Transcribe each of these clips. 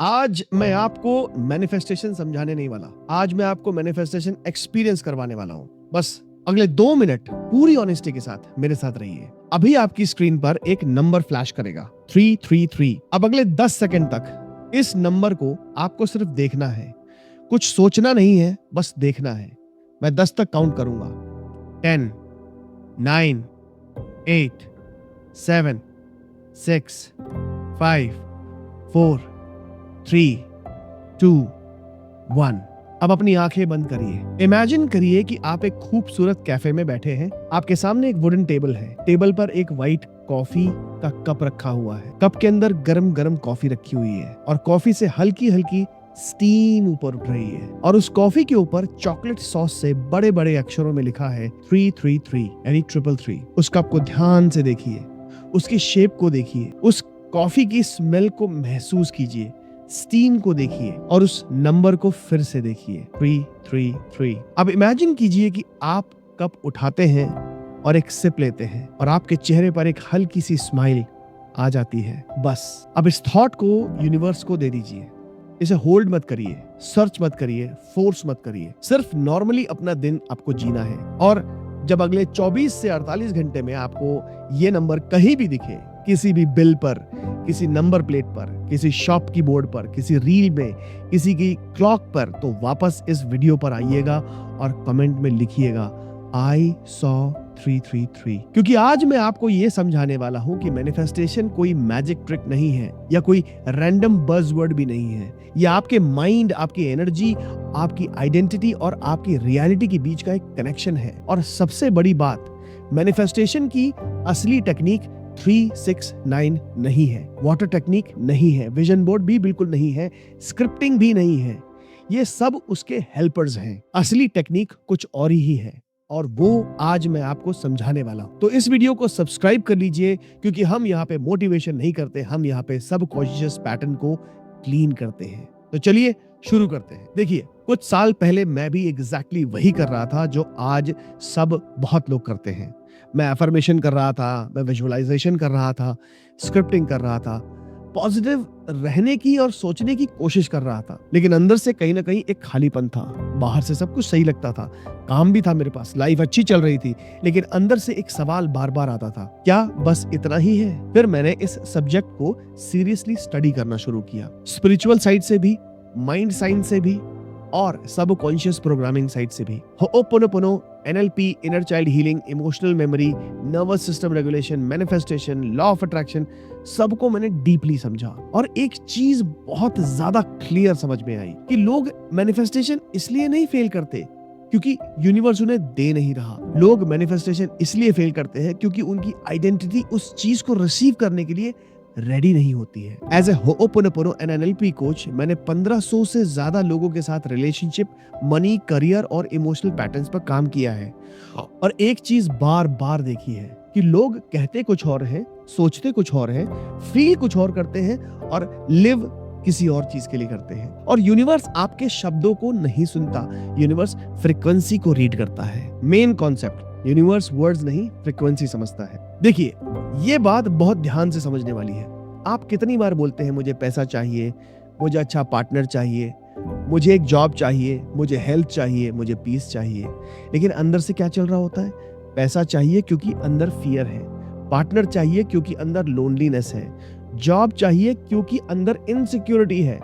आज मैं आपको मैनिफेस्टेशन समझाने नहीं वाला। आज मैं आपको मैनिफेस्टेशन एक्सपीरियंस करवाने वाला हूं। बस अगले 2 मिनट पूरी ऑनेस्टी के साथ मेरे साथ रहिए। अभी आपकी स्क्रीन पर एक नंबर फ्लैश करेगा 333। अब अगले 10 सेकंड तक इस नंबर को आपको सिर्फ देखना है, कुछ सोचना नहीं है, बस देखना है। मैं 10 तक काउंट करूंगा। 10, 9, 8, 7, 6, 5, 4, 3, 2, 1। अब अपनी आंखें बंद करिए। इमेजिन करिए कि आप एक खूबसूरत कैफे में बैठे हैं। आपके सामने एक वुडन टेबल है। टेबल पर एक व्हाइट कॉफी का कप रखा हुआ है। कप के अंदर गरम गरम कॉफी रखी हुई है और कॉफी से हल्की हल्की स्टीम ऊपर उठ रही है और उस कॉफी के ऊपर चॉकलेट सॉस से बड़े बड़े अक्षरों में लिखा है 333 यानी 333। उस कप को ध्यान से देखिए, उसकी शेप को देखिए, उस कॉफी की स्मेल को महसूस कीजिए, स्टीम को देखिए और उस नंबर को फिर से देखिए 333। अब इमेजिन कीजिए कि आप कप उठाते हैं और एक सिप लेते हैं और आपके चेहरे पर एक हल्की सी स्माइल आ जाती है। बस अब इस थॉट को यूनिवर्स को दे दीजिए। इसे होल्ड मत करिए, सर्च मत करिए, फोर्स मत करिए। सिर्फ नॉर्मली अपना दिन आपको जीना है और जब अगले 24 से 48 घंटे में आपको ये नंबर कहीं भी दिखे, किसी भी बिल पर, किसी नंबर प्लेट पर, किसी शॉप की बोर्ड पर, किसी रील में, किसी की क्लॉक पर, तो वापस इस वीडियो पर आइएगा और कमेंट में लिखिएगा आई सॉ 333। क्योंकि आज मैं आपको ये समझाने वाला हूं कि मैनिफेस्टेशन कोई मैजिक ट्रिक नहीं है या कोई रैंडम बज़वर्ड भी नहीं है। ये आपके माइंड, आपकी एनर्जी, आपकी आइडेंटिटी और आपकी रियलिटी के बीच का एक कनेक्शन है। और सबसे बड़ी बात, मैनिफेस्टेशन की असली टेक्निक 369 नहीं है, वाटर टेक्निक नहीं है, विजन बोर्ड भी बिल्कुल नहीं है, स्क्रिप्टिंग भी नहीं है। ये सब उसके हेल्पर्स हैं। असली टेक्निक कुछ और ही है और वो आज मैं आपको समझाने वाला हूं। तो इस वीडियो को सब्सक्राइब कर लीजिए क्योंकि हम यहाँ पे मोटिवेशन नहीं करते, हम यहाँ पे सबकॉन्शियस पैटर्न को क्लीन करते हैं। तो चलिए शुरू करते हैं। देखिए, कुछ साल पहले मैं भी एग्जैक्टली वही कर रहा था जो आज सब बहुत लोग करते हैं। मैं अफर्मेशन कर रहा था, मैं विजुअलाइजेशन कर रहा था, स्क्रिप्टिंग कर रहा था, पॉजिटिव रहने की और सोचने की कोशिश कर रहा था, लेकिन अंदर से कहीं ना कहीं एक खालीपन था। बाहर से सब कुछ सही लगता था, काम भी था मेरे पास, लाइफ अच्छी चल रही थी, लेकिन अंदर से एक सवाल बार बार आता था, क्या बस इतना ही है? फिर मैंने इस सब्जेक्ट को सीरियसली स्टडी करना शुरू किया, स्पिरिचुअल साइड से भी, माइंड साइंस से भी और सबकॉन्शियस प्रोग्रामिंग साइड से भी। होओपोनोपोनो, NLP, inner child healing, emotional memory, nervous system regulation, manifestation, law of attraction, सबको मैंने डीपली समझा और एक चीज बहुत ज्यादा क्लियर समझ में आई कि लोग मैनिफेस्टेशन इसलिए नहीं फेल करते क्योंकि यूनिवर्स उन्हें दे नहीं रहा। लोग मैनिफेस्टेशन इसलिए फेल करते हैं क्योंकि उनकी आइडेंटिटी उस चीज को रिसीव करने के लिए रेडी नहीं होती है। As a ho'oponopono and NLP coach, मैंने 1500 से ज्यादा लोगों के साथ रिलेशनशिप, मनी, करियर और इमोशनल पैटर्न्स पर काम किया है और एक चीज बार बार देखी है कि लोग कहते कुछ और हैं, सोचते कुछ और हैं, फील कुछ और करते हैं और लिव किसी और चीज के लिए करते हैं। और यूनिवर्स आपके शब्दों को नहीं सुनता, यूनिवर्स फ्रीक्वेंसी को रीड करता है। मेन कॉन्सेप्ट, यूनिवर्स वर्ड्स नहीं, फ्रीक्वेंसी समझता है। देखिए, ये बात बहुत ध्यान से समझने वाली है। आप कितनी बार बोलते हैं मुझे पैसा चाहिए, मुझे अच्छा पार्टनर चाहिए, मुझे एक जॉब चाहिए, मुझे हेल्थ चाहिए, मुझे पीस चाहिए, लेकिन अंदर से क्या चल रहा होता है? पैसा चाहिए क्योंकि अंदर फियर है, पार्टनर चाहिए क्योंकि अंदर लोनलीनेस है, जॉब चाहिए क्योंकि अंदर इनसिक्योरिटी है,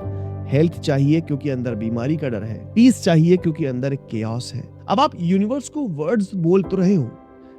हेल्थ चाहिए क्योंकि अंदर बीमारी का डर है, पीस चाहिए क्योंकि अंदर एक केओस है। अब आप यूनिवर्स को वर्ड्स बोल तो रहे हो,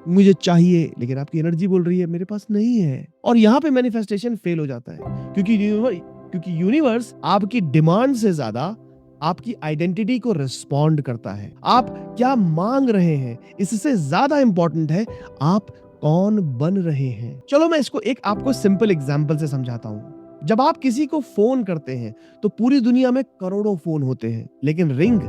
मुझे चाहिए, लेकिन आपकी एनर्जी बोल रही है मेरे पास नहीं है। और यहाँ पे मैनिफेस्टेशन फेल हो जाता है क्योंकि यूनिवर्स आपकी डिमांड से ज्यादा आपकी आइडेंटिटी को रिस्पॉन्ड करता है। आप क्या मांग रहे हैं इससे ज्यादा इंपॉर्टेंट है आप कौन बन रहे हैं। चलो मैं इसको एक आपको सिंपल एग्जांपल से समझाता हूं। जब आप किसी को फोन करते हैं तो पूरी दुनिया में करोड़ों फोन होते हैं, लेकिन रिंग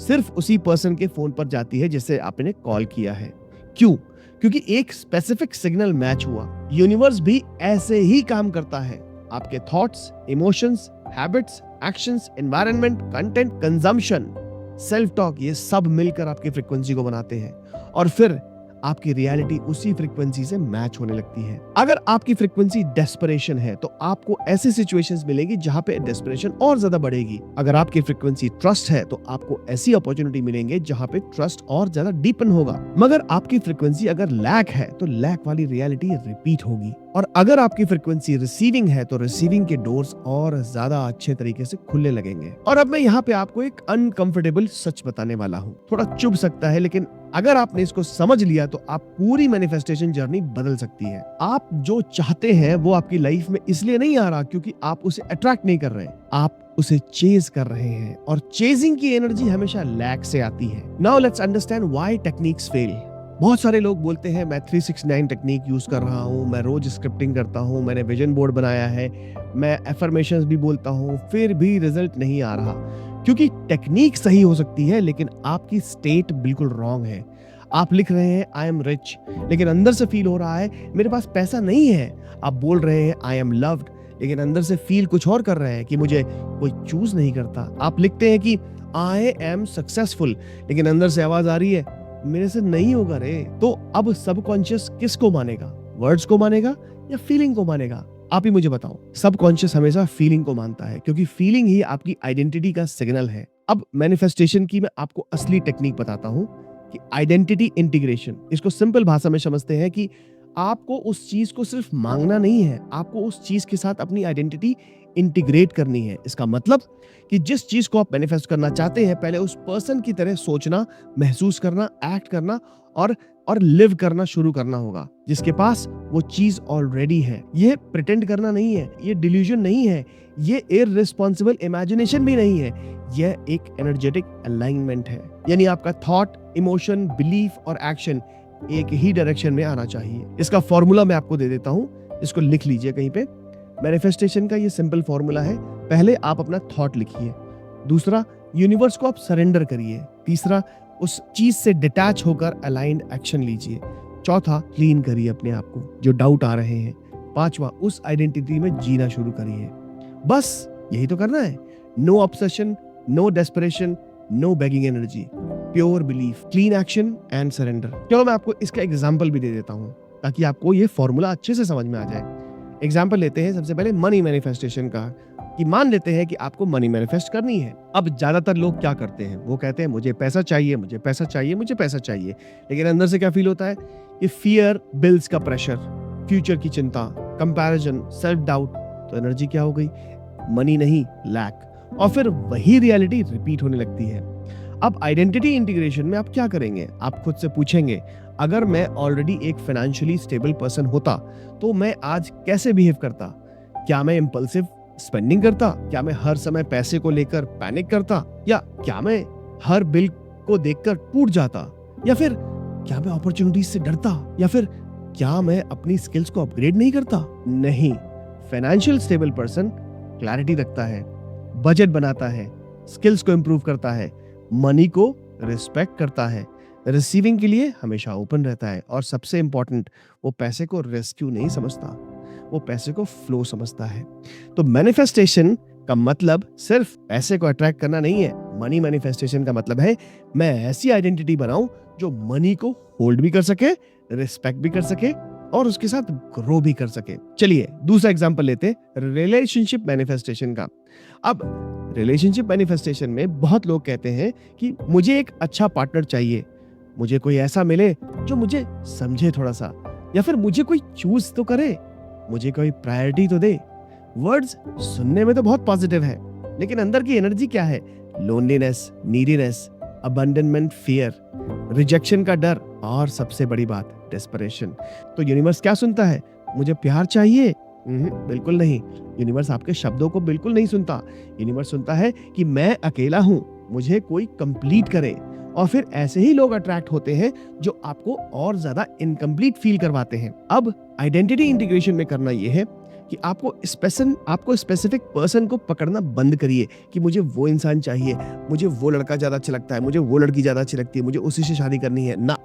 सिर्फ उसी पर्सन के फोन पर जाती है जिससे आपने कॉल किया है। क्यों? क्योंकि एक स्पेसिफिक सिग्नल मैच हुआ। यूनिवर्स भी ऐसे ही काम करता है। आपके thoughts, emotions, habits, actions, environment, content, consumption, self talk, ये सब मिलकर आपकी फ्रीक्वेंसी को बनाते हैं और फिर आपकी रियलिटी उसी फ्रीक्वेंसी से मैच होने लगती है। अगर आपकी फ्रीक्वेंसी डेस्परेशन है तो आपको ऐसी सिचुएशंस मिलेगी जहां पे डेस्परेशन और ज्यादा बढ़ेगी। अगर आपकी फ्रीक्वेंसी ट्रस्ट है तो आपको ऐसी अपॉर्चुनिटी मिलेंगे जहां पे ट्रस्ट और ज्यादा डीपन होगा। मगर आपकी फ्रीक्वेंसी अगर लैक है तो लैक वाली रियलिटी रिपीट होगी। और अगर आपकी फ्रीक्वेंसी रिसीविंग है तो रिसीविंग के डोर्स और ज्यादा अच्छे तरीके से खुलने लगेंगे। और अब मैं यहाँ पे आपको एक अनकंफर्टेबल सच बताने वाला हूँ। थोड़ा चुभ सकता है, लेकिन अगर आपने इसको समझ लिया तो आप पूरी मैनिफेस्टेशन जर्नी बदल सकती है। आप जो चाहते हैं वो आपकी लाइफ में इसलिए नहीं आ रहा क्योंकि आप उसे अट्रैक्ट नहीं कर रहे, आप उसे चेज कर रहे हैं। और चेजिंग की एनर्जी हमेशा लैक से आती है। Now let's understand why techniques fail. बहुत सारे लोग बोलते हैं मैं 369 टेक्निक यूज कर रहा हूँ, मैं रोज स्क्रिप्टिंग करता हूँ, मैंने विजन बोर्ड बनाया है, मैं एफर्मेशंस भी बोलता हूँ, फिर भी रिजल्ट नहीं आ रहा। क्योंकि टेक्निक सही हो सकती है लेकिन आपकी स्टेट बिल्कुल रॉन्ग है। आप लिख रहे हैं आई एम रिच, लेकिन अंदर से फील हो रहा है मेरे पास पैसा नहीं है। आप बोल रहे हैं आई एम लव्ड, लेकिन अंदर से फील कुछ और कर रहे हैं कि मुझे कोई चूज नहीं करता। आप लिखते हैं कि आई एम सक्सेसफुल, लेकिन अंदर से आवाज आ रही है मेरे से नहीं होगा रे। तो अब सबकॉन्शियस किसको मानेगा, वर्ड्स को मानेगा या फीलिंग को मानेगा? आप ही मुझे बताओ। सबकॉन्शियस हमेशा फीलिंग को मानता है क्योंकि फीलिंग ही आपकी आइडेंटिटी का सिग्नल है। अब मैनिफेस्टेशन की मैं आपको असली टेक्निक बताता हूँ कि आइडेंटिटी इंटीग्रेशन। इसको सिंपल भाषा में समझते हैं कि आपको उस चीज को सिर्फ मांगना नहीं है, आपको उस चीज के साथ अपनी आइडेंटिटी इंटीग्रेट करनी है। इसका मतलब कि जिस चीज को आप मैनिफेस्ट करना चाहते हैं पहले उस पर्सन की तरह सोचना, महसूस करना, एक्ट करना और लिव करना शुरू करना होगा जिसके पास वो चीज ऑलरेडी है। ये प्रिटेंड करना नहीं है, ये डिल्यूजन नहीं है, ये इररिस्पॉन्सिबल इमेजिनेशन भी नहीं है, यह एक एनर्जेटिक अलाइनमेंट है। यानी आपका थॉट, इमोशन, बिलीफ और एक्शन एक ही डायरेक्शन में आना चाहिए। इसका फॉर्मूला मैं आपको दे देता हूं, इसको लिख लीजिए कहीं पे। मैनिफेस्टेशन का ये सिंपल फॉर्मूला है। पहले आप अपना थॉट लिखिए, दूसरा यूनिवर्स को आप सरेंडर करिए, तीसरा उस चीज से डिटैच होकर अलाइंड एक्शन लीजिए, चौथा क्लीन करिए अपने आप को जो डाउट आ रहे हैं, पांचवा उस आइडेंटिटी में जीना शुरू करिए। बस यही तो करना है। No obsession, no desperation, no begging energy, pure belief, clean action and surrender. चलो मैं आपको इसका एग्जाम्पल भी दे देता हूँ ताकि आपको ये फॉर्मूला अच्छे से समझ में आ जाए। एग्जाम्पल लेते हैं सबसे पहले मनी मैनिफेस्टेशन का, कि मान लेते हैं कि आपको मनी मैनिफेस्ट करनी है। अब ज्यादातर लोग क्या करते हैं, वो कहते हैं मुझे पैसा चाहिए, मुझे पैसा चाहिए, मुझे पैसा चाहिए, लेकिन अंदर से क्या फील होता है? ये फियर, बिल्स का प्रेशर, फ्यूचर की चिंता, कंपैरिजन, सेल्फ डाउट। तो एनर्जी क्या हो गई? मनी नहीं, लैक। और फिर वही रियलिटी रिपीट होने लगती है। अब आइडेंटिटी इंटीग्रेशन में आप क्या करेंगे? आप खुद से पूछेंगे अगर मैं ऑलरेडी एक फाइनेंशियली स्टेबल पर्सन होता तो मैं आज कैसे बिहेव करता? क्या मैं इंपल्सिव स्पेंडिंग करता? क्या मैं हर समय पैसे को लेकर पैनिक करता? या क्या मैं हर बिल को देखकर टूट जाता? या फिर क्या मैं अपॉर्चुनिटीज से डरता? या फिर क्या मैं अपनी स्किल्स को अपग्रेड नहीं करता? नहीं, फाइनेंशियल स्टेबल पर्सन क्लैरिटी रखता है, बजट बनाता है, स्किल्स को इंप्रूव करता है, मनी को रिस्पेक्ट करता है, रिसीविंग के लिए हमेशा ओपन रहता है, और सबसे इंपॉर्टेंट वो पैसे को रेस्क्यू नहीं समझता, वो पैसे को फ्लो समझता है। तो मैनिफेस्टेशन का मतलब सिर्फ पैसे को अट्रैक्ट करना नहीं है। मनी मैनिफेस्टेशन का मतलब है मैं ऐसी आइडेंटिटी बनाऊं जो मनी को होल्ड भी कर सके, रिस्पेक्ट भी कर सके और उसके साथ ग्रो भी कर सके। चलिए दूसरा एग्जांपल लेते हैं रिलेशनशिप मैनिफेस्टेशन का। अब रिलेशनशिप मैनिफेस्टेशन में बहुत लोग कहते हैं कि मुझे एक अच्छा पार्टनर चाहिए, मुझे कोई ऐसा मिले जो मुझे समझे थोड़ा सा, या फिर मुझे कोई चूज तो करे, मुझे कोई प्रायोरिटी तो दे। वर्ड्स सुनने में तो बहुत पॉजिटिव है, लेकिन अंदर की एनर्जी क्या है? लोनलीनेस, नीडीनेस, अबंडनमेंट, फियर, रिजेक्शन का डर और सबसे बड़ी बात डेस्परेशन। तो यूनिवर्स क्या सुनता है? मुझे प्यार चाहिए? बिल्कुल नहीं। यूनिवर्स आपके शब्दों को बिल्कुल नहीं सुनता। यूनिवर्स सुनता है कि मैं अकेला हूं, मुझे कोई कंप्लीट करे। और फिर ऐसे ही लोग अट्रैक्ट होते हैं जो आपको और ज्यादा इनकम्प्लीट फील करवाते हैं। अब आइडेंटिटी इंटीग्रेशन में करना यह है कि आपको स्पेसिफिक पर्सन को पकड़ना बंद करिए कि मुझे वो इंसान चाहिए, मुझे वो लड़का ज्यादा अच्छा लगता है, मुझे वो लड़की ज्यादा अच्छी लगती है, मुझे उसी से शादी करनी है ना।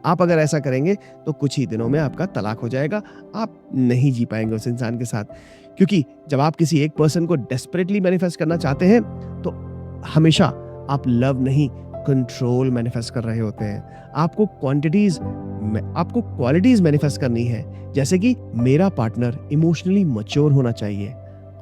आप अगर ऐसा करेंगे तो कुछ ही दिनों में आपका तलाक हो जाएगा, आप नहीं जी पाएंगे उस इंसान के साथ। क्योंकि जब आप किसी एक पर्सन को डेस्परेटली मैनिफेस्ट करना चाहते हैं तो हमेशा आप लव नहीं, कंट्रोल मैनिफेस्ट कर रहे होते हैं। आपको क्वालिटीज मैनिफेस्ट करनी है, जैसे कि मेरा पार्टनर इमोशनली मैच्योर होना चाहिए,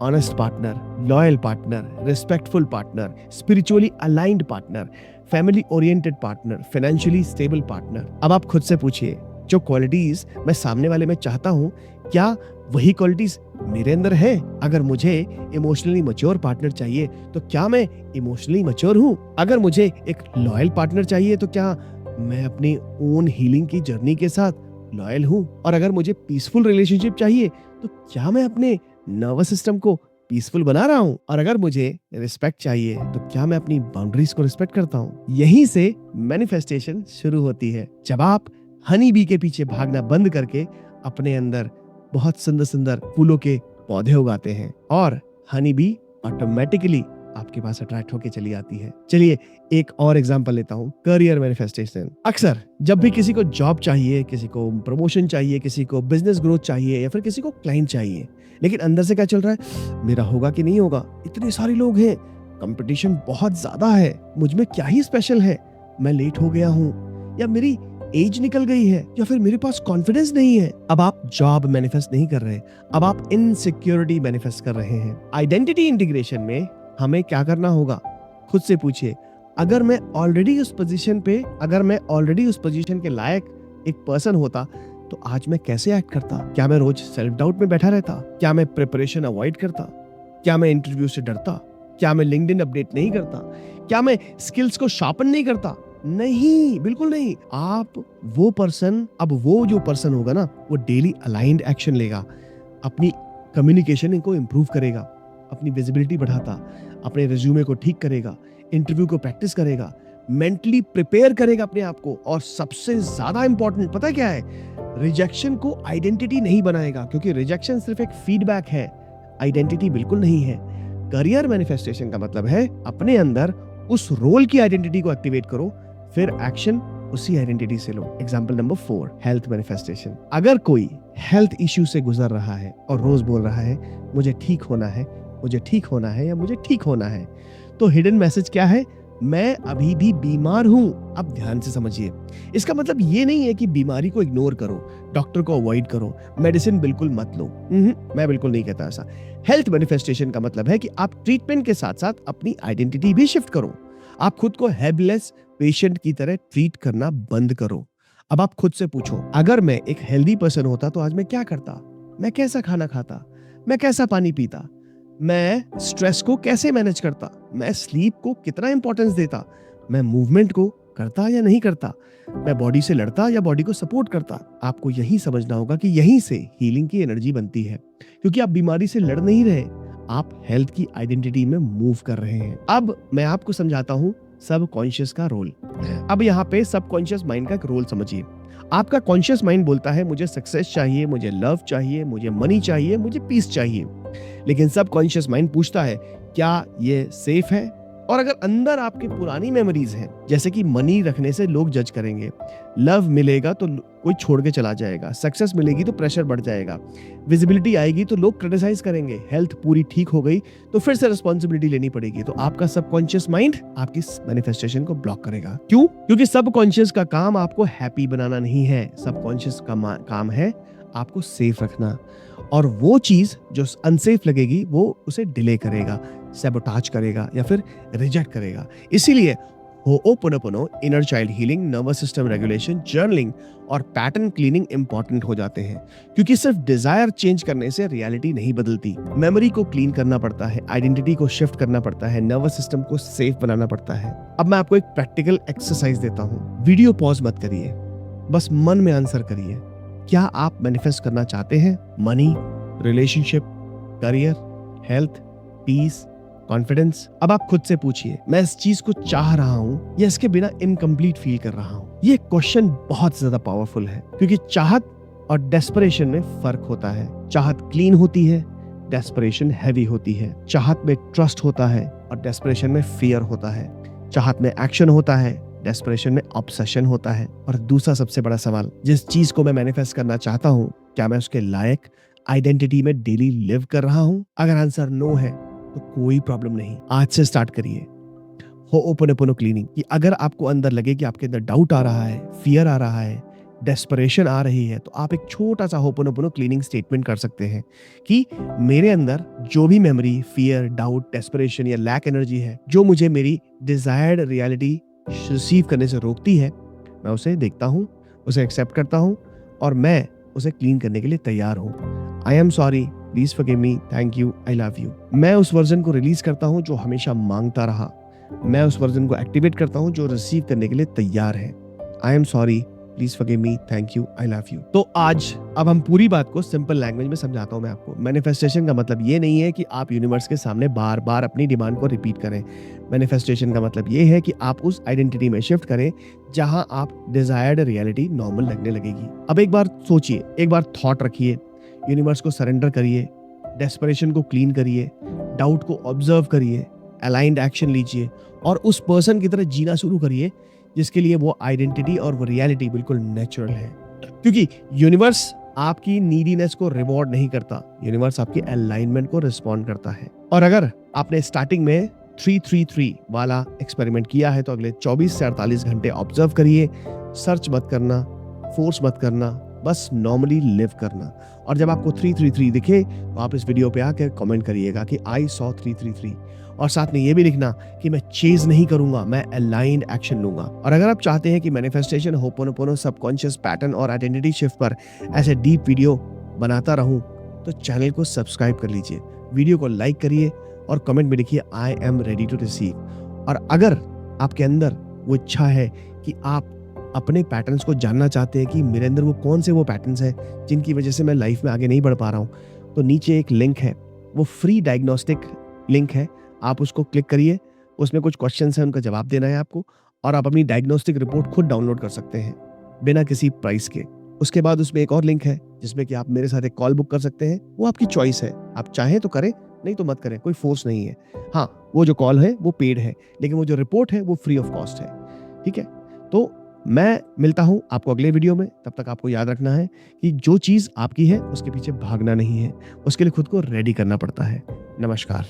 honest partner, loyal partner, respectful partner, spiritually aligned partner, family oriented partner, financially stable partner. अब आप खुद से पूछिए, जो क्वालिटीज मैं सामने वाले में चाहता हूँ, क्या वही क्वालिटीज मेरे अंदर है? अगर मुझे इमोशनली मैच्योर पार्टनर चाहिए तो क्या मैं इमोशनली मैच्योर हूँ? अगर मुझे एक लॉयल पार्टनर चाहिए तो क्या मैं अपनी ओन हीलिंग की जर्नी के साथ लॉयल हूँ? और अगर मुझे पीसफुल रिलेशनशिप चाहिए तो क्या मैं अपने नर्वस सिस्टम को पीसफुल बना रहा हूँ? और अगर मुझे रिस्पेक्ट चाहिए तो क्या मैं अपनी बाउंड्रीज को रिस्पेक्ट करता हूँ? यहीं से मैनिफेस्टेशन शुरू होती है, जब आप हनी बी के पीछे भागना बंद करके अपने अंदर बहुत सुंदर सुंदर फूलों के पौधे उगाते हैं और हनी बी ऑटोमेटिकली आपके पास अट्रैक्ट होके चली आती है। चलिए एक और एग्जांपल लेता हूँ, करियर मैनिफेस्टेशन। अक्सर जब भी किसी को जॉब चाहिए, किसी को प्रमोशन चाहिए, किसी को बिजनेस ग्रोथ चाहिए या फिर किसी को क्लाइंट चाहिए, लेकिन अंदर से क्या चल रहा है, मेरा होगा कि नहीं होगा, इतने सारे लोग हैं, कंपटीशन बहुत ज्यादा है, मुझ में क्या ही स्पेशल है, मैं लेट हो गया हूँ, या मेरी एज निकल गई है, या फिर मेरे पास कॉन्फिडेंस नहीं है। अब आप जॉब मैनिफेस्ट नहीं कर रहे, अब आप इनसिक्योरिटी मैनिफेस्ट कर रहे हैं। आइडेंटिटी इंटीग्रेशन में हमें क्या करना होगा, खुद से पूछिए, अगर मैं ऑलरेडी उस पोजीशन के लायक एक पर्सन होता तो आज मैं कैसे एक्ट करता? क्या मैं रोज सेल्फ डाउट में बैठा रहता? क्या मैं प्रिपरेशन अवॉइड करता? क्या मैं इंटरव्यू से डरता? क्या मैं लिंक्डइन अपडेट नहीं करता? क्या मैं स्किल्स को शार्पन नहीं करता? नहीं, बिल्कुल नहीं। वो जो पर्सन होगा ना, वो डेली अलाइंड एक्शन लेगा, अपनी कम्युनिकेशन को इंप्रूव करेगा, अपनी विजिबिलिटी बढ़ाता, अपने रिज्यूमे को ठीक करेगा, इंटरव्यू को प्रैक्टिस करेगा, मेंटली प्रिपेयर करेगा अपने आप को, और सबसे ज्यादा इंपॉर्टेंट पता है क्या है, रिजेक्शन को आइडेंटिटी नहीं बनाएगा, क्योंकि रिजेक्शन सिर्फ एक फीडबैक है, आइडेंटिटी बिल्कुल नहीं है। करियर मैनिफेस्टेशन का मतलब है अपने अंदर उस रोल की आइडेंटिटी को एक्टिवेट करो, फिर एक्शन उसी आइडेंटिटी से लो। Example number 4, health manifestation. अगर कोई हेल्थ इश्यू से गुजर रहा है और रोज बोल रहा है मुझे ठीक होना है, मुझे ठीक होना है, या मुझे ठीक होना है, तो हिडन मैसेज क्या है, मैं अभी भी बीमार हूं। अब ध्यान से समझिए, इसका मतलब ये नहीं है कि बीमारी को इग्नोर करो, डॉक्टर को अवॉइड करो, मेडिसिन बिल्कुल मत लो। मैं बिल्कुल नहीं कहता ऐसा। हेल्थ मैनिफेस्टेशन का मतलब है कि आप ट्रीटमेंट के साथ साथ अपनी आइडेंटिटी भी शिफ्ट करो। आप खुद को हेल्पलेस पेशेंट की तरह ट्रीट करना बंद करो। अब आप खुद से पूछो, अगर मैं एक हेल्दी पर्सन होता तो आज मैं क्या करता? मैं कैसा खाना खाता? मैं कैसा पानी पीता? मैं स्ट्रेस को कैसे मैनेज करता? मैं स्लीप को कितना इंपॉर्टेंस देता? मैं मूवमेंट को करता या नहीं करता? मैं बॉडी से लड़ता या बॉडी को सपोर्ट करता? आपको यही समझना होगा कि यहीं से हीलिंग की एनर्जी बनती है, क्योंकि आप बीमारी से लड़ नहीं रहे, आप हेल्थ की आइडेंटिटी में मूव कर रहे हैं। अब मैं आपको समझाता हूं सबकॉन्शियस का रोल। अब यहाँ पे सबकॉन्शियस माइंड का एक रोल समझिए। आपका कॉन्शियस माइंड बोलता है मुझे सक्सेस चाहिए, मुझे लव चाहिए, मुझे मनी चाहिए, मुझे पीस चाहिए, लेकिन सबकॉन्शियस माइंड पूछता है क्या ये सेफ है? और अगर अंदर आपकी पुरानी मेमोरीज हैं, जैसे कि मनी रखने से लोग जज करेंगे, लव मिलेगा तो कोई छोड़ के चला जाएगा, सक्सेस मिलेगी तो प्रेशर बढ़ जाएगा, विजिबिलिटी आएगी तो लोग क्रिटिसाइज करेंगे, हेल्थ पूरी ठीक हो गई तो फिर से रिस्पॉन्सिबिलिटी लेनी पड़ेगी, तो आपका सबकॉन्शियस माइंड आपकी मैनिफेस्टेशन को ब्लॉक करेगा। क्यों? क्योंकि सबकॉन्शियस का काम आपको हैप्पी बनाना नहीं है, सबकॉन्शियस का काम है आपको सेफ रखना, और वो चीज जो अनसेफ लगेगी वो उसे डिले करेगा, सैबोटाज करेगा या फिर रिजेक्ट करेगा। इसीलिए ho'oponopono, inner child healing, nervous system regulation, journaling और पैटर्न क्लीनिंग इंपॉर्टेंट हो जाते हैं, क्योंकि सिर्फ डिजायर चेंज करने से रियलिटी नहीं बदलती। मेमोरी को क्लीन करना पड़ता है, आइडेंटिटी को शिफ्ट करना पड़ता है, नर्वस सिस्टम को सेफ बनाना पड़ता है। अब मैं आपको एक प्रैक्टिकल एक्सरसाइज देता हूँ, वीडियो पॉज मत करिए, बस मन में आंसर करिए। क्या आप मैनिफेस्ट करना चाहते हैं money, relationship, career, health, peace, confidence? अब आप खुद से पूछिए, मैं इस चीज को चाह रहा हूं या इसके बिना इनकम्प्लीट फील कर रहा हूं? ये क्वेश्चन बहुत ज्यादा पावरफुल है, क्योंकि चाहत और डेस्परेशन में फर्क होता है। चाहत क्लीन होती है, डेस्परेशन हैवी होती है। चाहत में ट्रस्ट होता है और डेस्परेशन में फियर होता है। चाहत में एक्शन होता है, डेस्परेशन में ऑब्सेशन होता है। और दूसरा सबसे बड़ा सवाल, जिस चीज को मैं मैनिफेस्ट करना चाहता हूं, क्या मैं उसके लायक आइडेंटिटी में डेली लिव कर रहा हूं? अगर आंसर नो है तो कोई प्रॉब्लम नहीं, आज से स्टार्ट करिए। होओपोनोपोनो क्लीनिंग, कि अगर आपको अंदर लगे कि आपके अंदर डाउट आ रहा है, फियर आ रहा है, डेस्परेशन आ रही है, तो आप एक छोटा सा होपोनोपोनो क्लीनिंग स्टेटमेंट कर सकते हैं कि मेरे अंदर जो भी मेमोरी, फियर, डाउट, डेस्परेशन या लैक एनर्जी है, जो मुझे मेरी डिजायर्ड रियलिटी रिसीव करने से रोकती है, मैं उसे देखता हूँ, उसे एक्सेप्ट करता हूँ और मैं उसे क्लीन करने के लिए तैयार हूँ। I am sorry, please forgive me, thank you, I love you. मैं उस वर्जन को रिलीज करता हूँ जो हमेशा मांगता रहा। मैं उस वर्जन को एक्टिवेट करता हूँ जो रिसीव करने के लिए तैयार है। I am sorry, please forgive me, thank you, I love you. तो आज अब हम पूरी बात को सिंपल लैंग्वेज में समझाता हूँ मैं आपको। मैनिफेस्टेशन का मतलब ये नहीं है कि आप यूनिवर्स के सामने बार बार अपनी डिमांड को रिपीट करें। मैनिफेस्टेशन का मतलब ये है कि आप उस आइडेंटिटी में शिफ्ट करें जहां आप डिजायर्ड रियलिटी नॉर्मल लगने लगेगी। अब एक बार सोचिए, एक बार थॉट रखिए, यूनिवर्स को सरेंडर करिए, डेस्परेशन को क्लीन करिए, डाउट को ऑब्जर्व करिए, अलाइंड एक्शन लीजिए और उस पर्सन की तरह जीना शुरू करिए जिसके लिए वो आइडेंटिटी और वो रियलिटी बिल्कुल नेचुरल है। क्योंकि यूनिवर्स आपकी नीडीनेस को रिवॉर्ड नहीं करता, यूनिवर्स आपकी अलाइनमेंट को रिस्पॉन्ड करता है। और अगर आपने स्टार्टिंग में 333 वाला एक्सपेरिमेंट किया है तो अगले 24 से 48 घंटे ऑब्जर्व करिए, सर्च मत करना, फोर्स मत करना, बस नॉर्मली लिव करना। और जब आपको 333 दिखे तो आप इस वीडियो पे आकर कमेंट करिएगा कि आई सॉ 333 और साथ में ये भी लिखना कि मैं चेज नहीं करूंगा, मैं अलाइंड एक्शन लूंगा। और अगर आप चाहते हैं कि मैनिफेस्टेशन, होपोनोपोनो, सबकॉन्शियस पैटर्न और आइडेंटिटी शिफ्ट पर ऐसे डीप वीडियो बनाता रहूं तो चैनल को सब्सक्राइब कर लीजिए, वीडियो को लाइक करिए और कमेंट में लिखिए I am ready to receive. और अगर आपके अंदर वो इच्छा है कि आप अपने पैटर्न्स को जानना चाहते हैं कि मेरे अंदर वो कौन से वो पैटर्न्स हैं जिनकी वजह से मैं लाइफ में आगे नहीं बढ़ पा रहा हूँ, तो नीचे एक लिंक है, वो फ्री डायग्नोस्टिक लिंक है, आप उसको क्लिक करिए। उसमें कुछ क्वेश्चंस हैं, उनका जवाब देना है आपको और आप अपनी डायग्नोस्टिक रिपोर्ट खुद डाउनलोड कर सकते हैं बिना किसी प्राइस के। उसके बाद उसमें एक और लिंक है जिसमें कि आप मेरे साथ एक कॉल बुक कर सकते हैं। वो आपकी चॉइस है, आप चाहें तो करें, नहीं तो मत करें, कोई फोर्स नहीं है। हाँ, वो जो कॉल है वो पेड है, लेकिन वो जो रिपोर्ट है वो फ्री ऑफ कॉस्ट है। ठीक है, तो मैं मिलता हूं आपको अगले वीडियो में। तब तक आपको याद रखना है कि जो चीज आपकी है उसके पीछे भागना नहीं है, उसके लिए खुद को रेडी करना पड़ता है। नमस्कार।